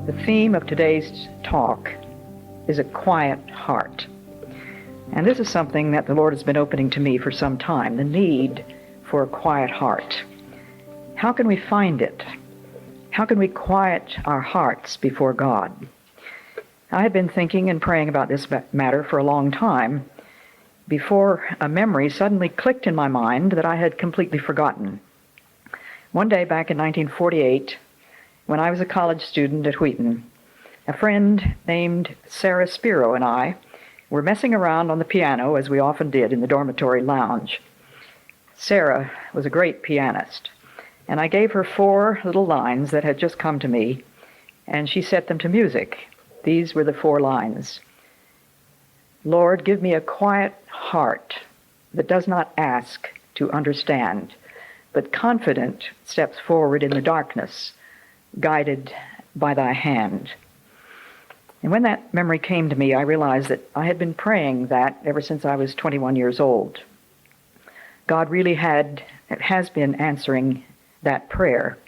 The theme of today's talk is a quiet heart. And this is something that the Lord has been opening to me for some time, the need for a quiet heart. How can we find it? How can we quiet our hearts before God? I had been thinking and praying about this matter for a long time before a memory suddenly clicked in my mind that I had completely forgotten. One day back in 1948, when I was a college student at Wheaton, a friend named Sarah Spiro and I were messing around on the piano, as we often did in the dormitory lounge. Sarah was a great pianist, and I gave her 4 little lines that had just come to me, and she set them to music. These were the 4 lines. Lord, give me a quiet heart that does not ask to understand, but confident steps forward in the darkness, guided by thy hand. And when that memory came to me, I realized that I had been praying that ever since I was 21 years old. God really has been answering that prayer.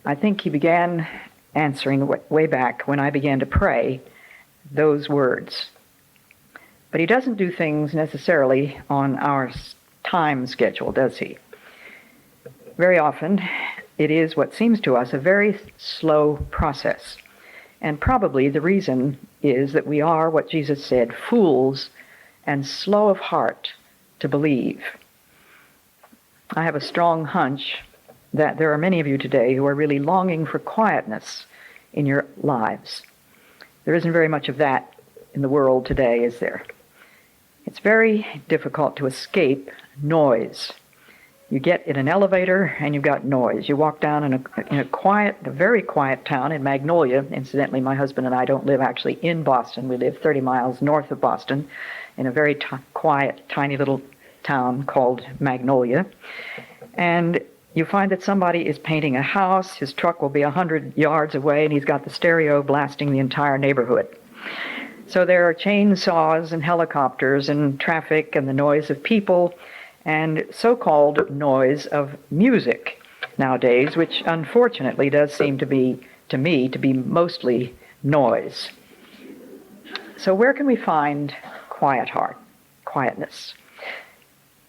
I think he began answering way back when I began to pray those words. But he doesn't do things necessarily on our time schedule, does he? Very often, it is what seems to us a very slow process. And probably the reason is that we are, what Jesus said, fools and slow of heart to believe. I have a strong hunch that there are many of you today who are really longing for quietness in your lives. There isn't very much of that in the world today, is there? It's very difficult to escape noise. You get in an elevator and you've got noise. You walk down in a very quiet town in Magnolia. Incidentally, my husband and I don't live actually in Boston. We live 30 miles north of Boston in a very quiet, tiny little town called Magnolia. And you find that somebody is painting a house. His truck will be 100 yards away, and he's got the stereo blasting the entire neighborhood. So there are chainsaws and helicopters and traffic and the noise of people and so-called noise of music nowadays, which unfortunately does seem to me to be mostly noise. So where can we find quietness?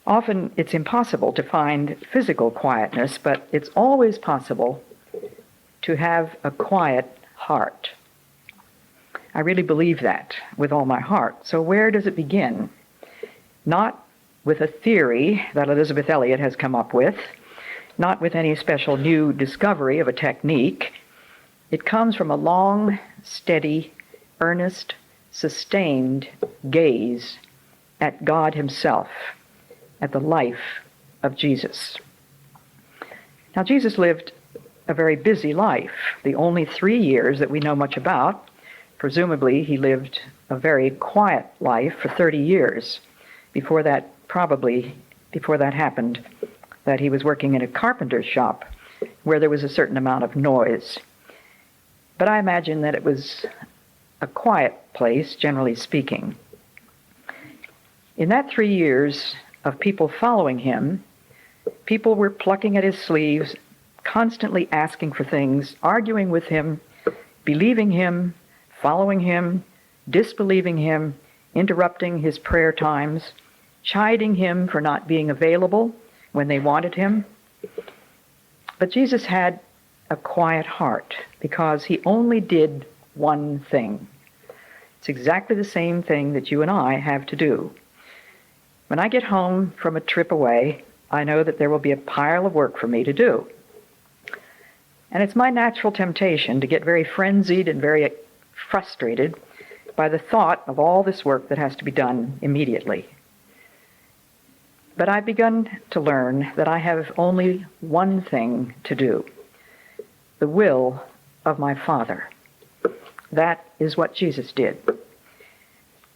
Often it's impossible to find physical quietness, but it's always possible to have a quiet heart. I really believe that with all my heart. So where does it begin? Not with a theory that Elizabeth Elliot has come up with, not with any special new discovery of a technique. It comes from a long, steady, earnest, sustained gaze at God himself, at the life of Jesus. Now, Jesus lived a very busy life. The only 3 years that we know much about, presumably he lived a very quiet life for 30 years. Before that happened, that he was working in a carpenter's shop where there was a certain amount of noise. But I imagine that it was a quiet place, generally speaking. In that 3 years of people following him, people were plucking at his sleeves, constantly asking for things, arguing with him, believing him, following him, disbelieving him, interrupting his prayer times, chiding him for not being available when they wanted him. But Jesus had a quiet heart because he only did one thing. It's exactly the same thing that you and I have to do. When I get home from a trip away, I know that there will be a pile of work for me to do. And it's my natural temptation to get very frenzied and very frustrated by the thought of all this work that has to be done immediately. But I've begun to learn that I have only one thing to do: the will of my Father. That is what Jesus did.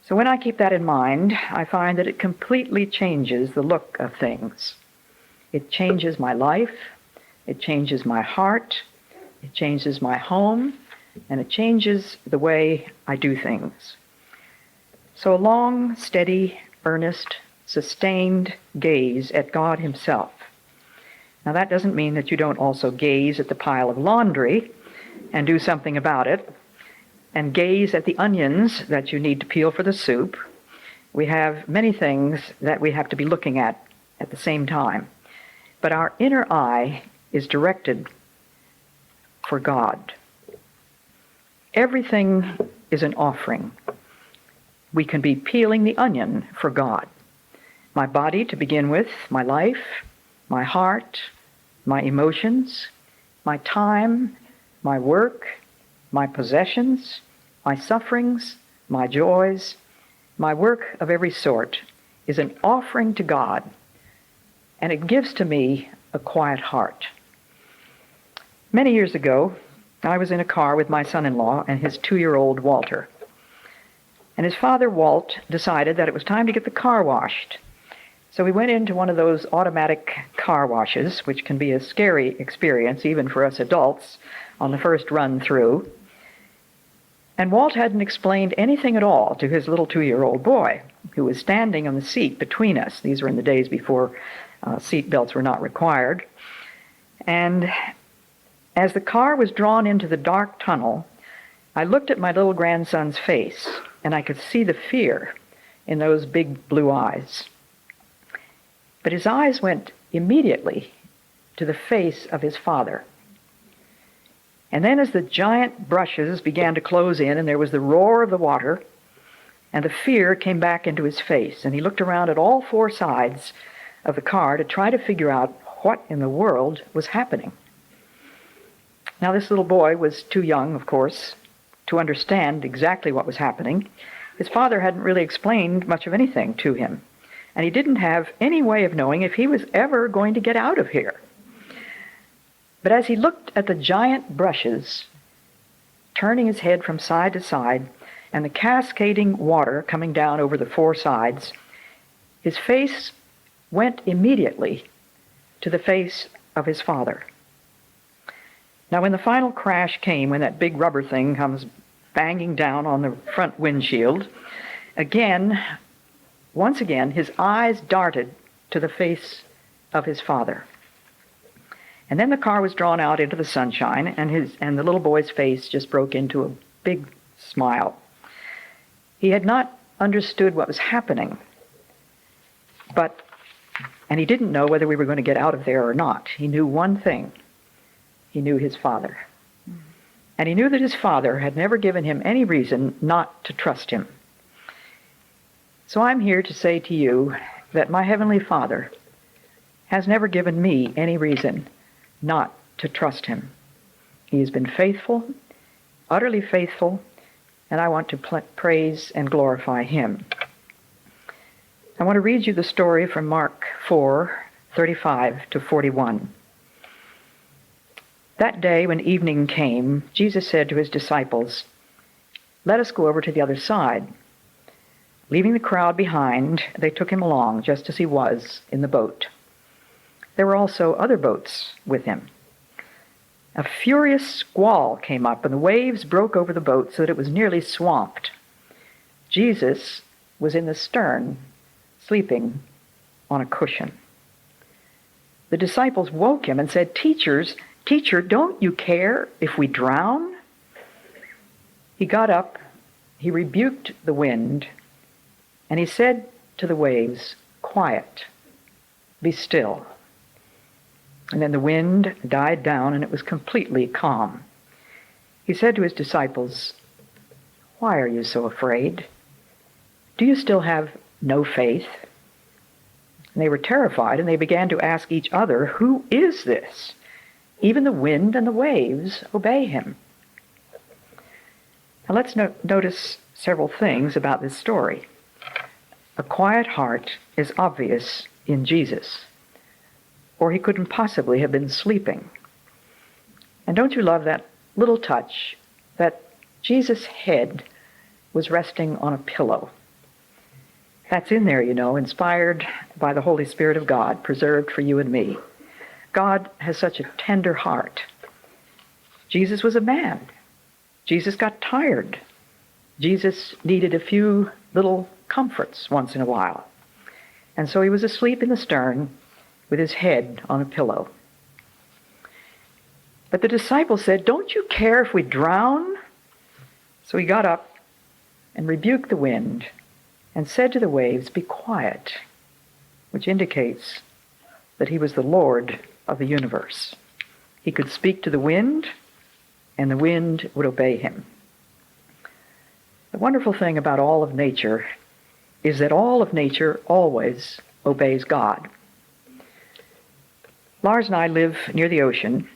So when I keep that in mind, I find that it completely changes the look of things. It changes my life, it changes my heart, it changes my home, and it changes the way I do things. So a long, steady, earnest, sustained gaze at God himself. Now that doesn't mean that you don't also gaze at the pile of laundry, and do something about it, and gaze at the onions that you need to peel for the soup. We have many things that we have to be looking at the same time. But our inner eye is directed for God. Everything is an offering. We can be peeling the onion for God. My body to begin with, my life, my heart, my emotions, my time, my work, my possessions, my sufferings, my joys, my work of every sort is an offering to God, and it gives to me a quiet heart. Many years ago, I was in a car with my son-in-law and his 2-year-old Walter. And his father, Walt, decided that it was time to get the car washed. So we went into one of those automatic car washes, which can be a scary experience, even for us adults, on the first run through. And Walt hadn't explained anything at all to his little 2-year-old boy, who was standing on the seat between us. These were in the days before seat belts were not required. And as the car was drawn into the dark tunnel, I looked at my little grandson's face, and I could see the fear in those big blue eyes. But his eyes went immediately to the face of his father. And then as the giant brushes began to close in, and there was the roar of the water, and the fear came back into his face, and he looked around at all 4 sides of the car to try to figure out what in the world was happening. Now, this little boy was too young, of course, to understand exactly what was happening. His father hadn't really explained much of anything to him, and he didn't have any way of knowing if he was ever going to get out of here. But as he looked at the giant brushes, turning his head from side to side, and the cascading water coming down over the 4 sides, his face went immediately to the face of his father. Now, when the final crash came, when that big rubber thing comes banging down on the front windshield, once again, his eyes darted to the face of his father. And then the car was drawn out into the sunshine, and the little boy's face just broke into a big smile. He had not understood what was happening, and he didn't know whether we were going to get out of there or not. He knew one thing. He knew his father. And he knew that his father had never given him any reason not to trust him. So I'm here to say to you that my Heavenly Father has never given me any reason not to trust him. He has been faithful, utterly faithful, and I want to praise and glorify him. I want to read you the story from Mark 4:35 to 41. That day when evening came, Jesus said to his disciples, "Let us go over to the other side." Leaving the crowd behind, they took him along just as he was in the boat. There were also other boats with him. A furious squall came up, and the waves broke over the boat so that it was nearly swamped. Jesus was in the stern, sleeping on a cushion. The disciples woke him and said, Teacher, don't you care if we drown?" He got up, he rebuked the wind, and he said to the waves, "Quiet, be still." And then the wind died down, and it was completely calm. He said to his disciples, "Why are you so afraid? Do you still have no faith?" And they were terrified, and they began to ask each other, "Who is this? Even the wind and the waves obey him." Now let's notice several things about this story. A quiet heart is obvious in Jesus, or he couldn't possibly have been sleeping. And don't you love that little touch that Jesus' head was resting on a pillow? That's in there, inspired by the Holy Spirit of God, preserved for you and me. God has such a tender heart. Jesus was a man. Jesus got tired. Jesus needed a few little comforts once in a while. And so he was asleep in the stern with his head on a pillow. But the disciples said, "Don't you care if we drown?" So he got up and rebuked the wind and said to the waves, "Be quiet," which indicates that he was the Lord of the universe. He could speak to the wind, and the wind would obey him. The wonderful thing about all of nature is that all of nature always obeys God. Lars and I live near the ocean,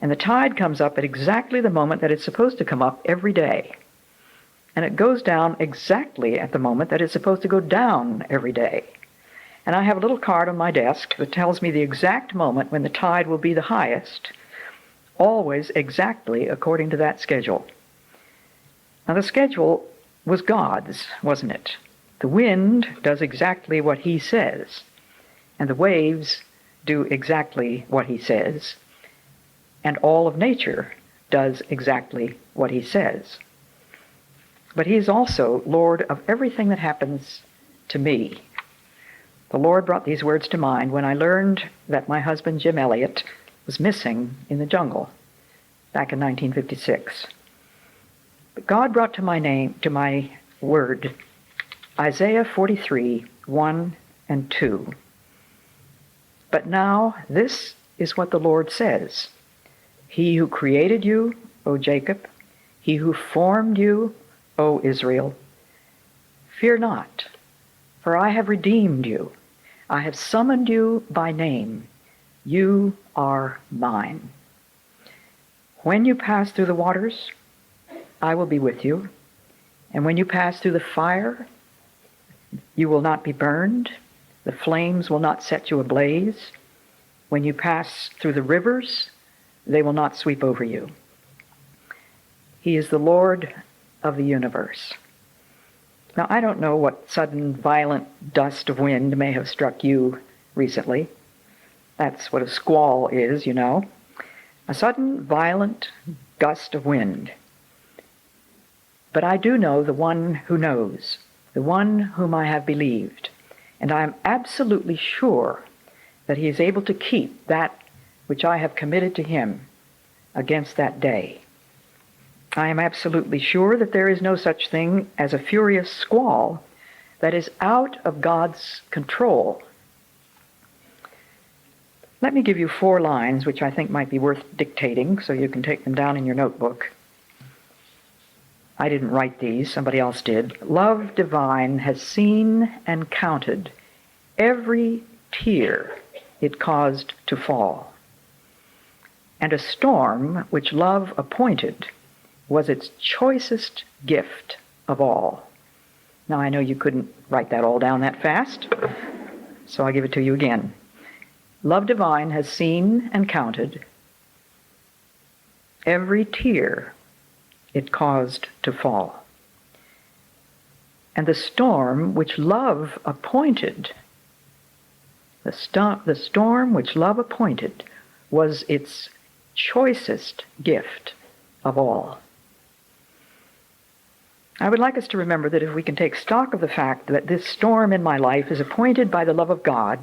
and the tide comes up at exactly the moment that it's supposed to come up every day. And it goes down exactly at the moment that it's supposed to go down every day. And I have a little card on my desk that tells me the exact moment when the tide will be the highest, always exactly according to that schedule. Now the schedule was God's, wasn't it? The wind does exactly what he says, and the waves do exactly what he says, and all of nature does exactly what he says. But he is also Lord of everything that happens to me. The Lord brought these words to mind when I learned that my husband, Jim Elliott, was missing in the jungle back in 1956. But God brought to my word, Isaiah 43, 1 and 2. "But now this is what the Lord says. He who created you, O Jacob, he who formed you, O Israel, fear not, for I have redeemed you. I have summoned you by name. You are mine. When you pass through the waters, I will be with you. And when you pass through the fire, you will not be burned. The flames will not set you ablaze. When you pass through the rivers, they will not sweep over you." He is the Lord of the universe. Now, I don't know what sudden violent dust of wind may have struck you recently. That's what a squall is, you know. A sudden violent gust of wind. But I do know the one who knows, the one whom I have believed, and I am absolutely sure that he is able to keep that which I have committed to him against that day. I am absolutely sure that there is no such thing as a furious squall that is out of God's control. Let me give you 4 lines which I think might be worth dictating so you can take them down in your notebook. I didn't write these, somebody else did. "Love divine has seen and counted every tear it caused to fall. And a storm which love appointed was its choicest gift of all." Now, I know you couldn't write that all down that fast, so I'll give it to you again. Love divine has seen and counted every tear it caused to fall. And the storm which love appointed, the storm which love appointed was its choicest gift of all. I would like us to remember that if we can take stock of the fact that this storm in my life is appointed by the love of God,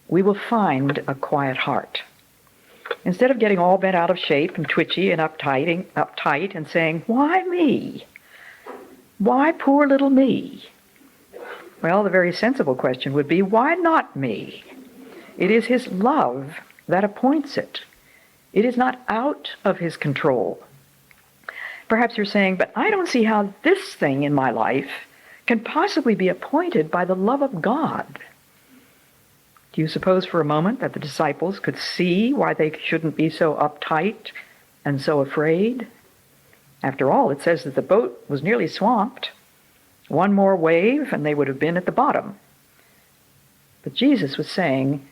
we will find a quiet heart. Instead of getting all bent out of shape and twitchy and uptight and saying, "Why me? Why poor little me?" Well, the very sensible question would be, why not me? It is his love that appoints it. It is not out of his control. Perhaps you're saying, "But I don't see how this thing in my life can possibly be appointed by the love of God." Do you suppose for a moment that the disciples could see why they shouldn't be so uptight and so afraid? After all, it says that the boat was nearly swamped. One more wave and they would have been at the bottom. But Jesus was saying,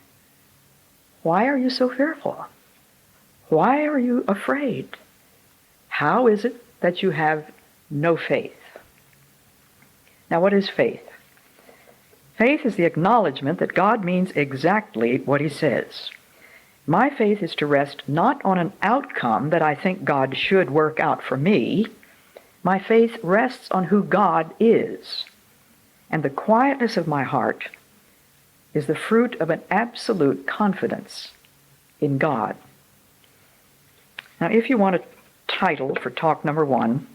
"Why are you so fearful? Why are you afraid? How is it that you have no faith?" Now, what is faith? Faith is the acknowledgement that God means exactly what he says. My faith is to rest not on an outcome that I think God should work out for me. My faith rests on who God is. And the quietness of my heart is the fruit of an absolute confidence in God. Now, if you want a title for talk number 1,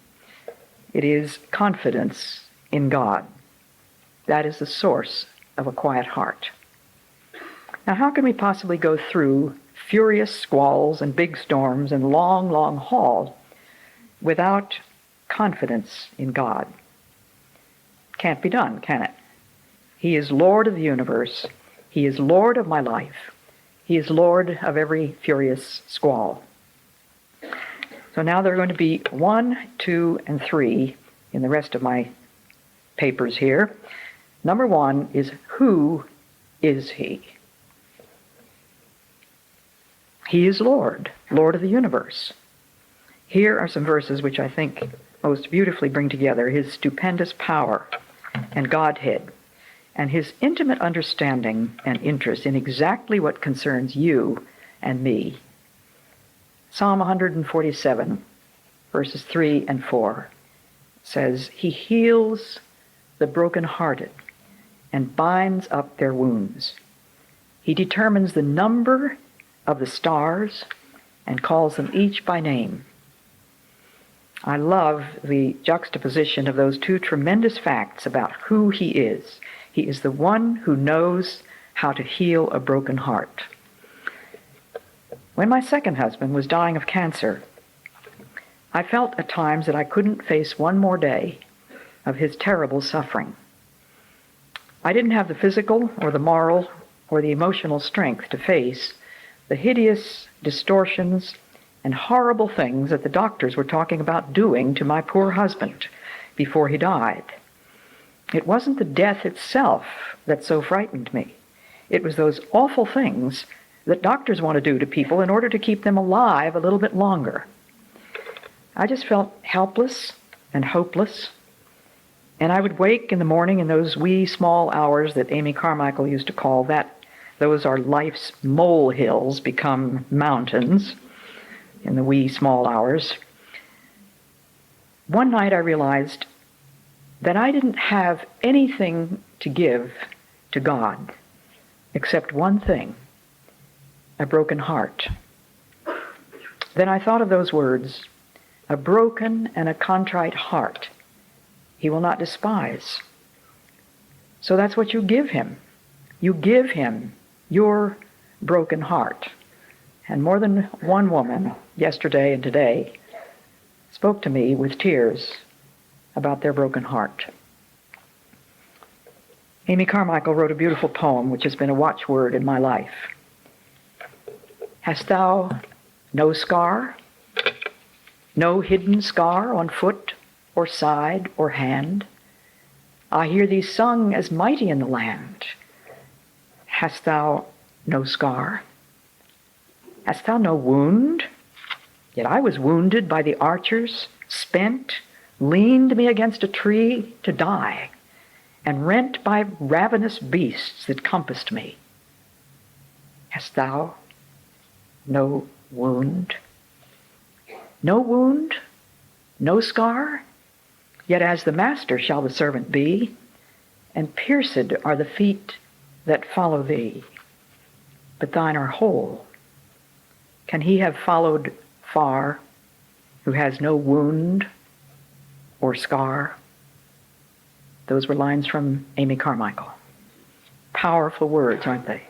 it is Confidence in God. That is the source of a quiet heart. Now, how can we possibly go through furious squalls and big storms and long, long haul without confidence in God? Can't be done, can it? He is Lord of the universe. He is Lord of my life. He is Lord of every furious squall. So now there are going to be 1, 2, and 3 in the rest of my papers here. Number 1 is, who is he? He is Lord, Lord of the universe. Here are some verses which I think most beautifully bring together his stupendous power and Godhead, and his intimate understanding and interest in exactly what concerns you and me. Psalm 147, verses 3 and 4, says, he heals the brokenhearted and binds up their wounds. He determines the number of the stars and calls them each by name. I love the juxtaposition of those two tremendous facts about who he is. He is the one who knows how to heal a broken heart. When my second husband was dying of cancer, I felt at times that I couldn't face one more day of his terrible suffering. I didn't have the physical or the moral or the emotional strength to face the hideous distortions and horrible things that the doctors were talking about doing to my poor husband before he died. It wasn't the death itself that so frightened me. It was those awful things that doctors want to do to people in order to keep them alive a little bit longer. I just felt helpless and hopeless. And I would wake in the morning in those wee small hours that Amy Carmichael used to call that, those are life's molehills become mountains in the wee small hours. One night I realized that I didn't have anything to give to God except one thing, a broken heart. Then I thought of those words, a broken and a contrite heart he will not despise. So that's what you give him. You give him your broken heart. And more than one woman, yesterday and today, spoke to me with tears about their broken heart. Amy Carmichael wrote a beautiful poem which has been a watchword in my life. Hast thou no scar? No hidden scar on foot or side or hand? I hear thee sung as mighty in the land. Hast thou no scar? Hast thou no wound? Yet I was wounded by the archers, spent, leaned me against a tree to die, and rent by ravenous beasts that compassed me. Hast thou no wound? No wound? No scar? Yet as the master shall the servant be, and pierced are the feet that follow thee. But thine are whole. Can he have followed far who has no wound or scar? Those were lines from Amy Carmichael. Powerful words, aren't they?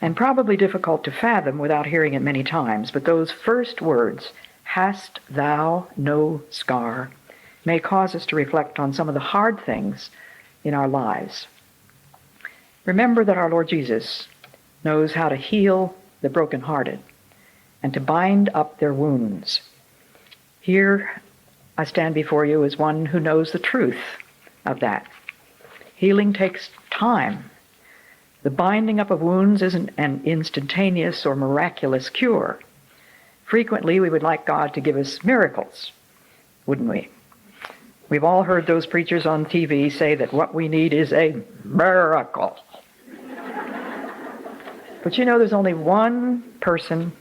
And probably difficult to fathom without hearing it many times, but those first words, hast thou no scar, may cause us to reflect on some of the hard things in our lives. Remember that our Lord Jesus knows how to heal the brokenhearted and to bind up their wounds. Here I stand before you as one who knows the truth of that. Healing takes time. The binding up of wounds isn't an instantaneous or miraculous cure. Frequently, we would like God to give us miracles, wouldn't we? We've all heard those preachers on TV say that what we need is a miracle. But you know, there's only one person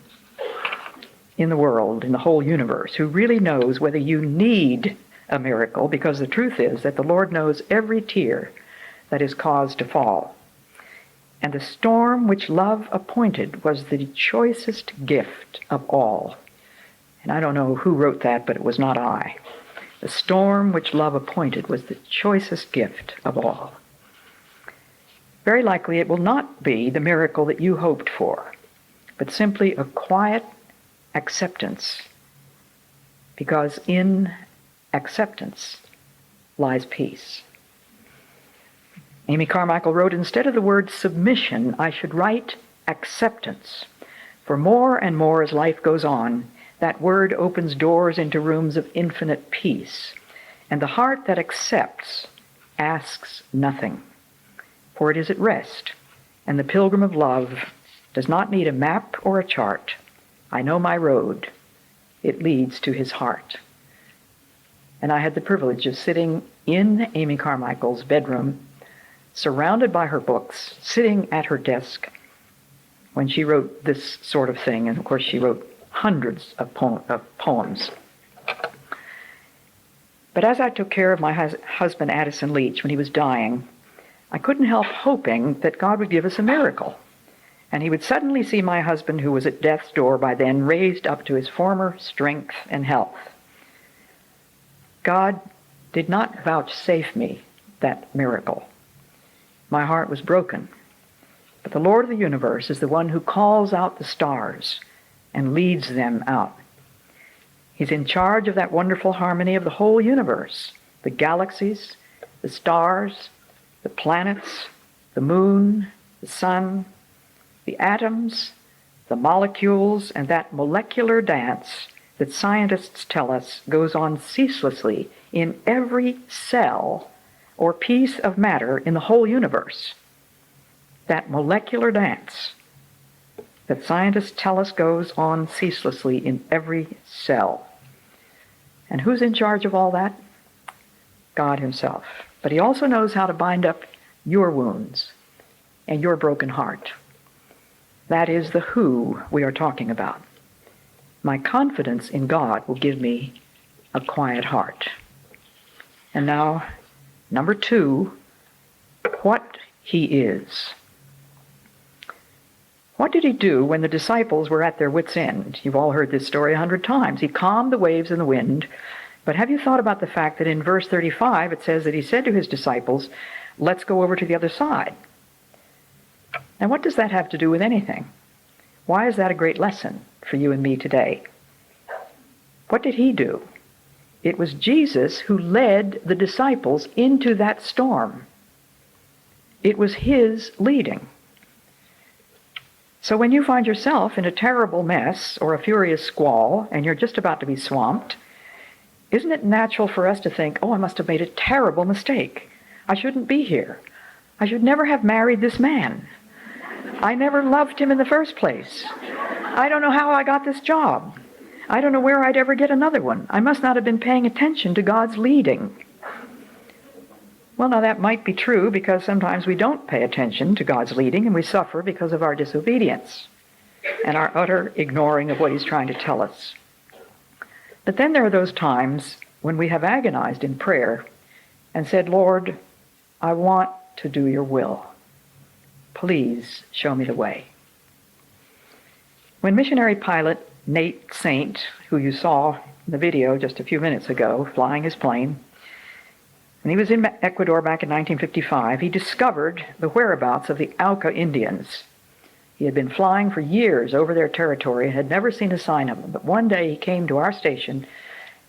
in the world, in the whole universe, who really knows whether you need a miracle, because the truth is that the Lord knows every tear that is caused to fall. And the storm which love appointed was the choicest gift of all. And I don't know who wrote that, but it was not I. The storm which love appointed was the choicest gift of all. Very likely it will not be the miracle that you hoped for, but simply a quiet acceptance, because in acceptance lies peace. Amy Carmichael wrote, instead of the word submission, I should write acceptance. For more and more as life goes on, that word opens doors into rooms of infinite peace. And the heart that accepts asks nothing, for it is at rest. And the pilgrim of love does not need a map or a chart. I know my road. It leads to his heart. And I had the privilege of sitting in Amy Carmichael's bedroom, surrounded by her books, sitting at her desk when she wrote this sort of thing. And of course she wrote hundreds of poems. But as I took care of my husband Addison Leach when he was dying, I couldn't help hoping that God would give us a miracle. And he would suddenly see my husband, who was at death's door by then, raised up to his former strength and health. God did not vouchsafe me that miracle. My heart was broken. But the Lord of the universe is the one who calls out the stars and leads them out. He's in charge of that wonderful harmony of the whole universe, the galaxies, the stars, the planets, the moon, the sun, the atoms, the molecules, and that molecular dance that scientists tell us goes on ceaselessly in every cell or piece of matter in the whole universe. That molecular dance that scientists tell us goes on ceaselessly in every cell. And who's in charge of all that? God himself. But he also knows how to bind up your wounds and your broken heart. That is the who we are talking about. My confidence in God will give me a quiet heart. And now, number 2, what he is. What did he do when the disciples were at their wits' end? You've all heard this story 100 times. He calmed the waves and the wind. But have you thought about the fact that in verse 35 it says that he said to his disciples, let's go over to the other side. Now what does that have to do with anything? Why is that a great lesson for you and me today? What did he do? It was Jesus who led the disciples into that storm. It was his leading. So when you find yourself in a terrible mess or a furious squall and you're just about to be swamped, isn't it natural for us to think, oh, I must have made a terrible mistake. I shouldn't be here. I should never have married this man. I never loved him in the first place. I don't know how I got this job. I don't know where I'd ever get another one. I must not have been paying attention to God's leading. Well, now that might be true because sometimes we don't pay attention to God's leading and we suffer because of our disobedience and our utter ignoring of what he's trying to tell us. But then there are those times when we have agonized in prayer and said, Lord, I want to do your will. Please show me the way. When missionary pilot Nate Saint, who you saw in the video just a few minutes ago, flying his plane, when he was in Ecuador back in 1955, he discovered the whereabouts of the Auca Indians. He had been flying for years over their territory and had never seen a sign of them. But one day he came to our station,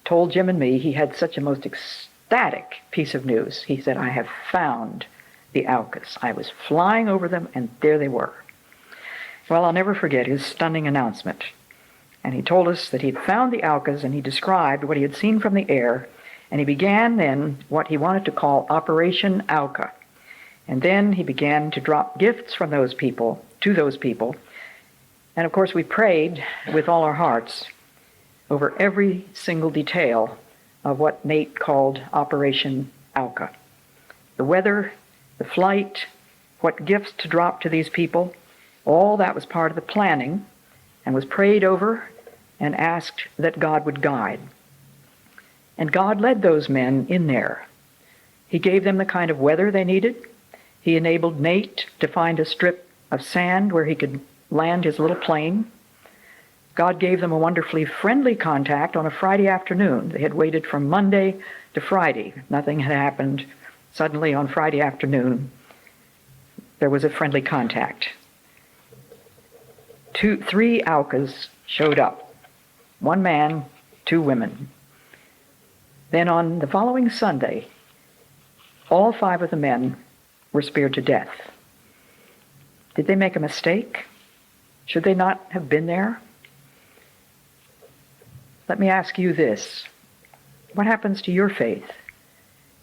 told Jim and me he had such a most ecstatic piece of news. He said, I have found the Aucas. I was flying over them and there they were. Well, I'll never forget his stunning announcement. And he told us that he'd found the Aucas and he described what he had seen from the air. And he began then what he wanted to call Operation Auca. And then he began to drop gifts from those people to those people. And of course we prayed with all our hearts over every single detail of what Nate called Operation Auca. The weather, the flight, what gifts to drop to these people, all that was part of the planning and was prayed over and asked that God would guide. And God led those men in there. He gave them the kind of weather they needed. He enabled Nate to find a strip of sand where he could land his little plane. God gave them a wonderfully friendly contact on a Friday afternoon. They had waited from Monday to Friday. Nothing had happened. Suddenly on Friday afternoon, there was a friendly contact. Three Aucas showed up. One man, two women. Then on the following Sunday, all five of the men were speared to death. Did they make a mistake? Should they not have been there? Let me ask you this. What happens to your faith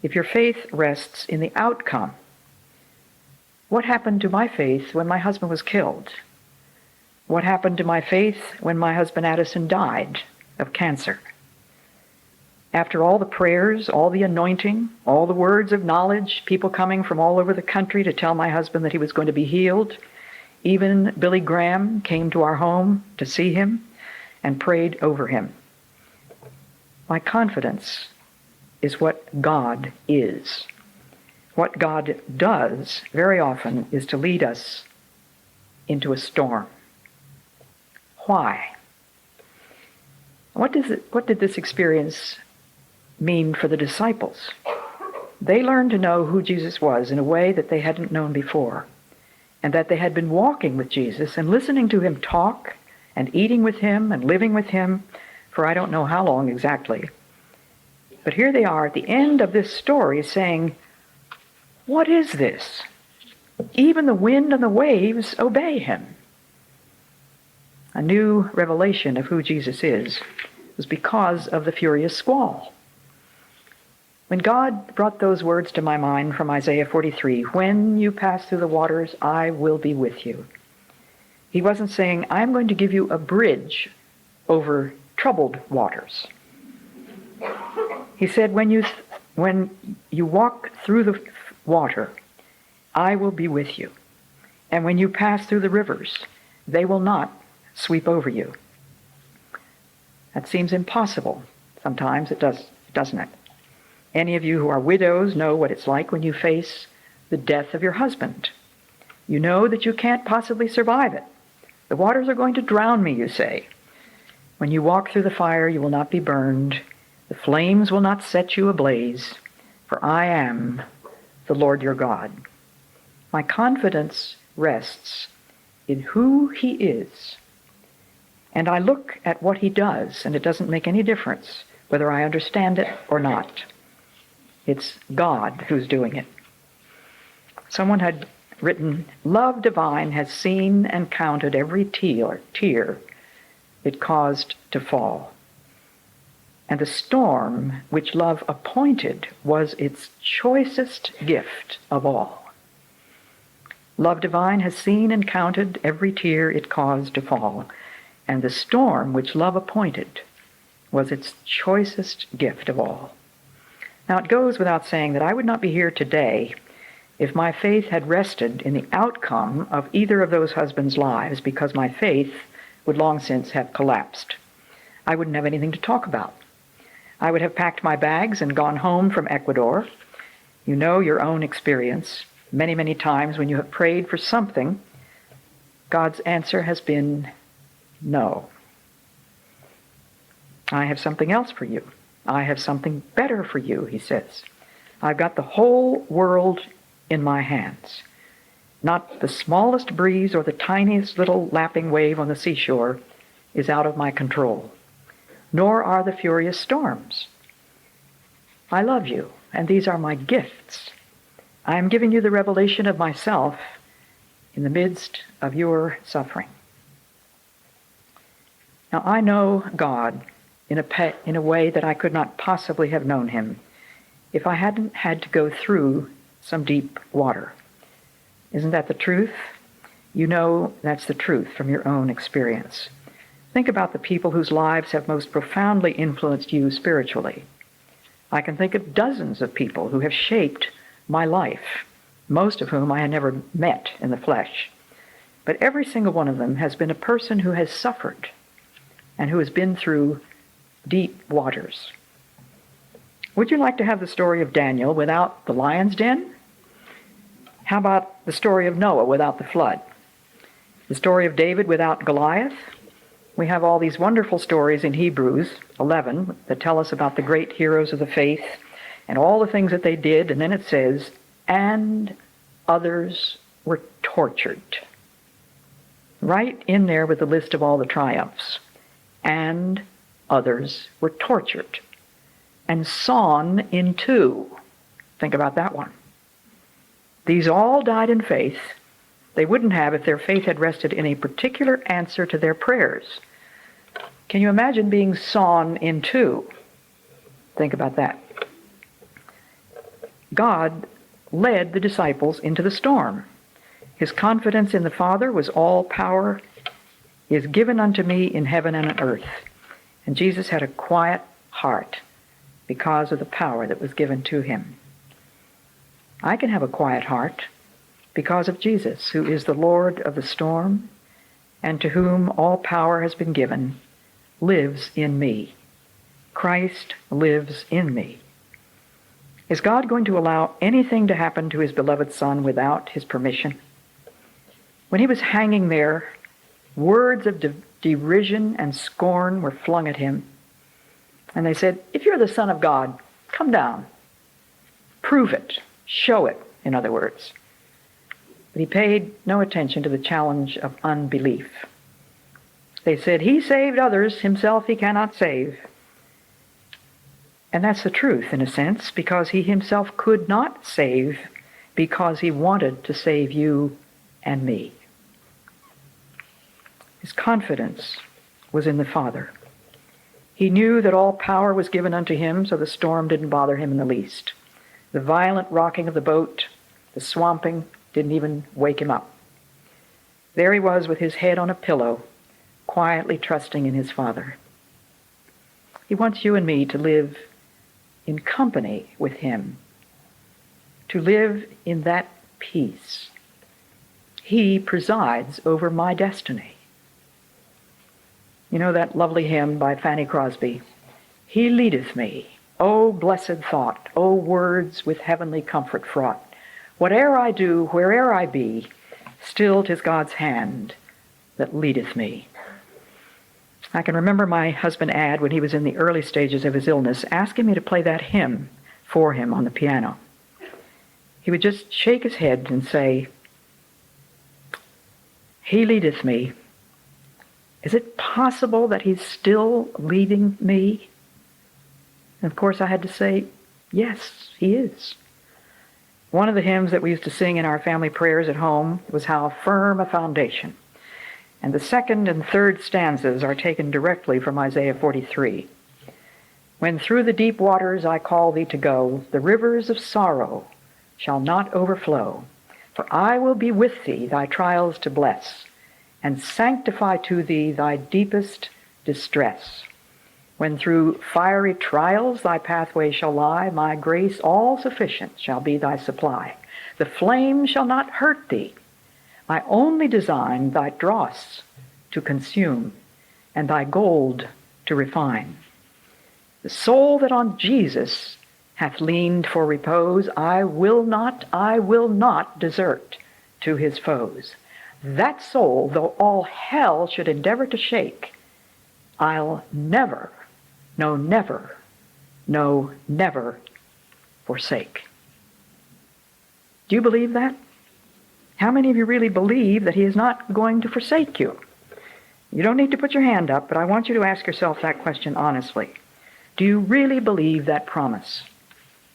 if your faith rests in the outcome? What happened to my faith when my husband was killed? What happened to my faith when my husband Addison died of cancer? After all the prayers, all the anointing, all the words of knowledge, people coming from all over the country to tell my husband that he was going to be healed, even Billy Graham came to our home to see him and prayed over him. My confidence is what God is. What God does very often is to lead us into a storm. Why? What did this experience mean for the disciples? They learned to know who Jesus was in a way that they hadn't known before, and that they had been walking with Jesus and listening to him talk and eating with him and living with him for I don't know how long exactly. But here they are at the end of this story saying, what is this? Even the wind and the waves obey him. A new revelation of who Jesus is was because of the furious squall. When God brought those words to my mind from Isaiah 43, when you pass through the waters, I will be with you. He wasn't saying, I'm going to give you a bridge over troubled waters. He said, when you walk through the water, I will be with you. And when you pass through the rivers, they will not sweep over you. That seems impossible. Sometimes it does, doesn't it? Any of you who are widows know what it's like when you face the death of your husband. You know that you can't possibly survive it. The waters are going to drown me, you say. When you walk through the fire, you will not be burned. The flames will not set you ablaze, for I am the Lord your God. My confidence rests in who he is. And I look at what he does, and it doesn't make any difference whether I understand it or not. It's God who's doing it. Someone had written, love divine has seen and counted every tear it caused to fall. And the storm which love appointed was its choicest gift of all. Love divine has seen and counted every tear it caused to fall. And the storm which love appointed was its choicest gift of all. Now it goes without saying that I would not be here today if my faith had rested in the outcome of either of those husbands' lives, because my faith would long since have collapsed. I wouldn't have anything to talk about. I would have packed my bags and gone home from Ecuador. You know your own experience. Many, many times when you have prayed for something, God's answer has been no. I have something else for you. I have something better for you, he says. I've got the whole world in my hands. Not the smallest breeze or the tiniest little lapping wave on the seashore is out of my control, nor are the furious storms. I love you, and these are my gifts. I am giving you the revelation of myself in the midst of your suffering. Now, I know God in a way that I could not possibly have known him if I hadn't had to go through some deep water. Isn't that the truth? You know that's the truth from your own experience. Think about the people whose lives have most profoundly influenced you spiritually. I can think of dozens of people who have shaped my life, most of whom I had never met in the flesh. But every single one of them has been a person who has suffered and who has been through deep waters. Would you like to have the story of Daniel without the lion's den? How about the story of Noah without the flood? The story of David without Goliath? We have all these wonderful stories in Hebrews 11 that tell us about the great heroes of the faith and all the things that they did, and then it says, and others were tortured. Right in there with the list of all the triumphs. And others were tortured and sawn in two. Think about that one. These all died in faith. They wouldn't have if their faith had rested in a particular answer to their prayers. Can you imagine being sawn in two? Think about that. God led the disciples into the storm. His confidence in the Father was all power is given unto me in heaven and on earth. And Jesus had a quiet heart because of the power that was given to him. I can have a quiet heart because of Jesus, who is the Lord of the storm, and to whom all power has been given, lives in me. Christ lives in me. Is God going to allow anything to happen to his beloved Son without his permission? When he was hanging there, words of derision and scorn were flung at him. And they said, if you're the Son of God, come down. Prove it. Show it, in other words. But he paid no attention to the challenge of unbelief. They said, he saved others, himself he cannot save. And that's the truth, in a sense, because he himself could not save because he wanted to save you and me. His confidence was in the Father. He knew that all power was given unto him, so the storm didn't bother him in the least. The violent rocking of the boat, the swamping, didn't even wake him up. There he was with his head on a pillow, quietly trusting in his Father. He wants you and me to live in company with him, to live in that peace. He presides over my destiny. You know that lovely hymn by Fanny Crosby, He leadeth me, O blessed thought, O words with heavenly comfort fraught. Whate'er I do, where'er I be, still 'tis God's hand that leadeth me. I can remember my husband Ad, when he was in the early stages of his illness, asking me to play that hymn for him on the piano. He would just shake his head and say, He leadeth me. Is it possible that he's still leading me? And of course I had to say, yes, he is. One of the hymns that we used to sing in our family prayers at home was How Firm a Foundation. And the second and third stanzas are taken directly from Isaiah 43. When through the deep waters I call thee to go, the rivers of sorrow shall not overflow. For I will be with thee, thy trials to bless, and sanctify to thee thy deepest distress. When through fiery trials thy pathway shall lie, my grace all sufficient shall be thy supply. The flame shall not hurt thee. I only design thy dross to consume, and thy gold to refine. The soul that on Jesus hath leaned for repose, I will not desert to his foes. That soul, though all hell should endeavor to shake, I'll never forsake. Do you believe that? How many of you really believe that he is not going to forsake you? You don't need to put your hand up, but I want you to ask yourself that question honestly. Do you really believe that promise?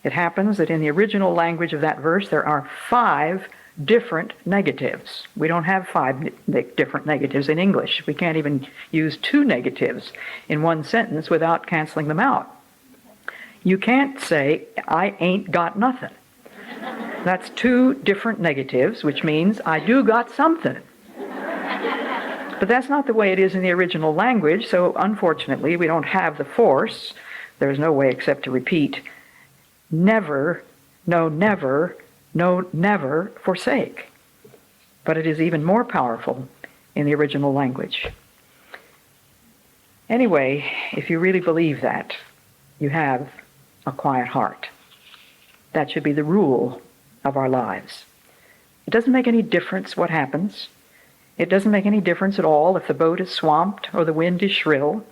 It happens that in the original language of that verse, there are 5 different negatives. We don't have 5 different negatives in English. We can't even use 2 negatives in one sentence without canceling them out. You can't say, I ain't got nothing. That's 2 different negatives, which means I do got something. But that's not the way it is in the original language, so unfortunately we don't have the force. There's no way except to repeat, never forsake. But it is even more powerful in the original language. Anyway, if you really believe that, you have a quiet heart. That should be the rule of our lives. It doesn't make any difference what happens. It doesn't make any difference at all if the boat is swamped or the wind is shrill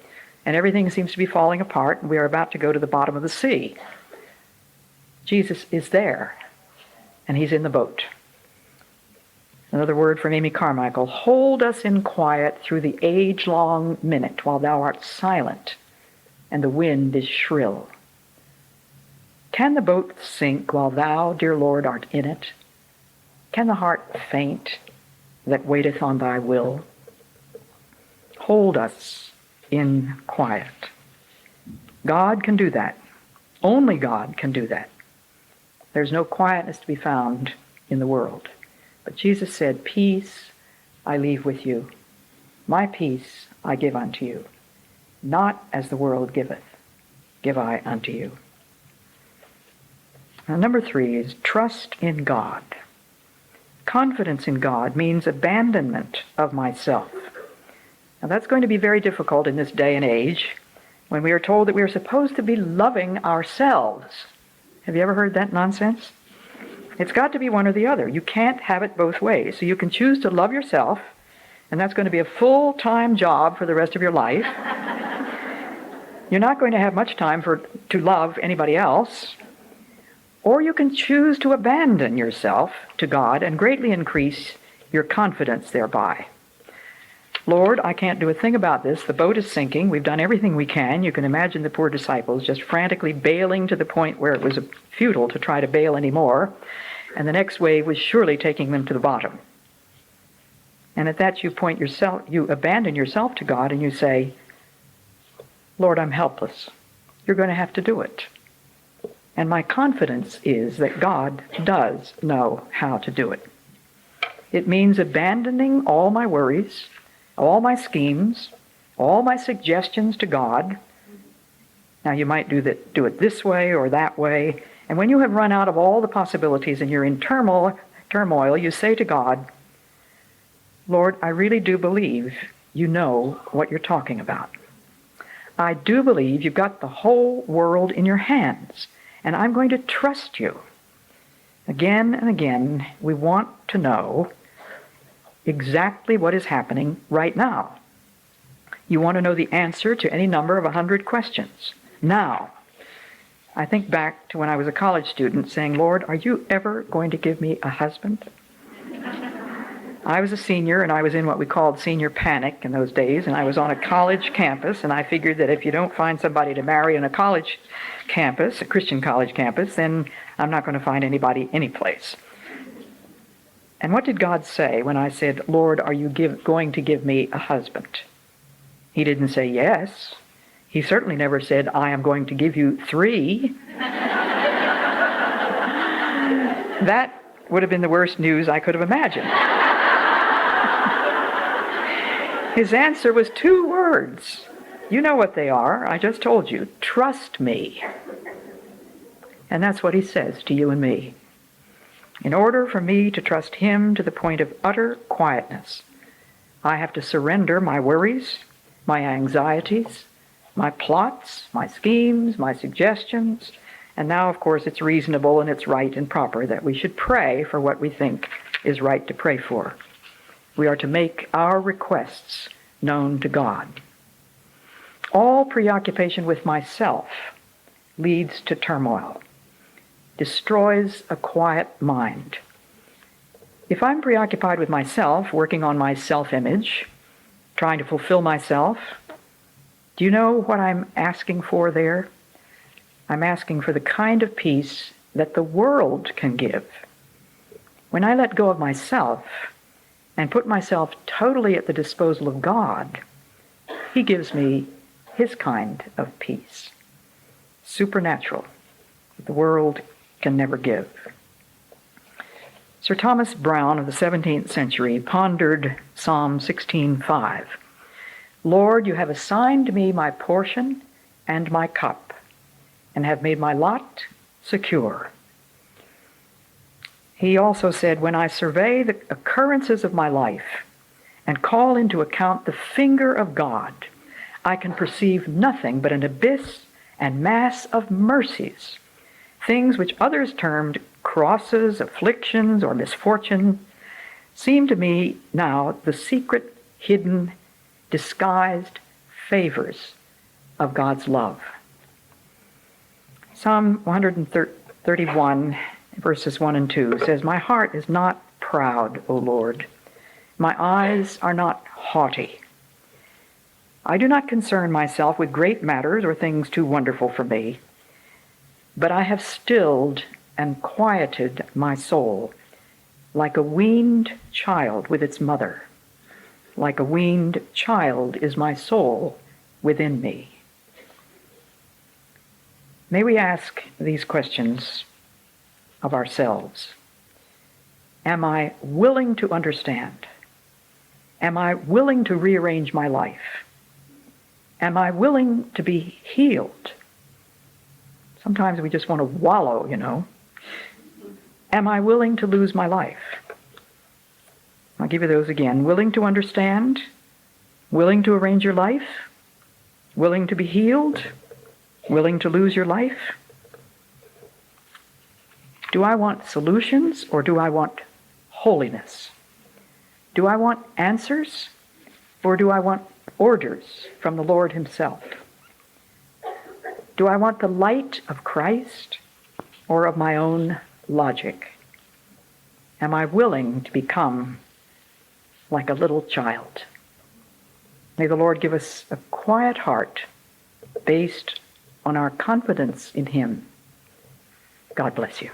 and everything seems to be falling apart and we are about to go to the bottom of the sea. Jesus is there, and he's in the boat. Another word from Amy Carmichael: hold us in quiet through the age-long minute while thou art silent and the wind is shrill. Can the boat sink while thou, dear Lord, art in it? Can the heart faint that waiteth on thy will? Hold us in quiet. God can do that. Only God can do that. There's no quietness to be found in the world. But Jesus said, peace I leave with you. My peace I give unto you. Not as the world giveth, give I unto you. Now, number 3 is trust in God. Confidence in God means abandonment of myself. Now, that's going to be very difficult in this day and age when we are told that we are supposed to be loving ourselves. Have you ever heard that nonsense? It's got to be one or the other. You can't have it both ways. So you can choose to love yourself, and that's going to be a full-time job for the rest of your life. You're not going to have much time to love anybody else. Or you can choose to abandon yourself to God and greatly increase your confidence thereby. Lord, I can't do a thing about this. The boat is sinking. We've done everything we can. You can imagine the poor disciples just frantically bailing to the point where it was futile to try to bail anymore. And the next wave was surely taking them to the bottom. And at that you abandon yourself to God and you say, Lord, I'm helpless. You're going to have to do it. And my confidence is that God does know how to do it. It means abandoning all my worries, all my schemes, all my suggestions to God. Now, you might do it this way or that way. And when you have run out of all the possibilities and you're in turmoil, you say to God, Lord, I really do believe you know what you're talking about. I do believe you've got the whole world in your hands, and I'm going to trust you. Again and again, we want to know exactly what is happening right now. You want to know the answer to any number of 100 questions. Now, I think back to when I was a college student saying, Lord, are you ever going to give me a husband? I was a senior, and I was in what we called senior panic in those days, and I was on a college campus, and I figured that if you don't find somebody to marry on a college campus, a Christian college campus, then I'm not going to find anybody anyplace. And what did God say when I said, Lord, are you going to give me a husband? He didn't say yes. He certainly never said, I am going to give you 3. That would have been the worst news I could have imagined. His answer was 2 words. You know what they are. I just told you. Trust me. And that's what he says to you and me. In order for me to trust him to the point of utter quietness, I have to surrender my worries, my anxieties, my plots, my schemes, my suggestions. And now, of course, it's reasonable and it's right and proper that we should pray for what we think is right to pray for. We are to make our requests known to God. All preoccupation with myself leads to turmoil, destroys a quiet mind. If I'm preoccupied with myself, working on my self-image, trying to fulfill myself, do you know what I'm asking for there? I'm asking for the kind of peace that the world can give. When I let go of myself and put myself totally at the disposal of God, he gives me his kind of peace, supernatural, that the world can never give. Sir Thomas Browne of the 17th century pondered Psalm 16:5. Lord, you have assigned me my portion and my cup, and have made my lot secure. He also said, when I survey the occurrences of my life and call into account the finger of God, I can perceive nothing but an abyss and mass of mercies, things which others termed crosses, afflictions, or misfortune, seem to me now the secret, hidden, disguised favors of God's love. Psalm 131, verses 1 and 2 says, "My heart is not proud, O Lord. My eyes are not haughty. I do not concern myself with great matters or things too wonderful for me, but I have stilled and quieted my soul like a weaned child with its mother. Like a weaned child is my soul within me." May we ask these questions of ourselves. Am I willing to understand? Am I willing to rearrange my life? Am I willing to be healed? Sometimes we just want to wallow, Am I willing to lose my life? I'll give you those again. Willing to understand? Willing to arrange your life? Willing to be healed? Willing to lose your life? Do I want solutions or do I want holiness? Do I want answers or do I want orders from the Lord himself? Do I want the light of Christ or of my own logic? Am I willing to become like a little child? May the Lord give us a quiet heart based on our confidence in him. God bless you.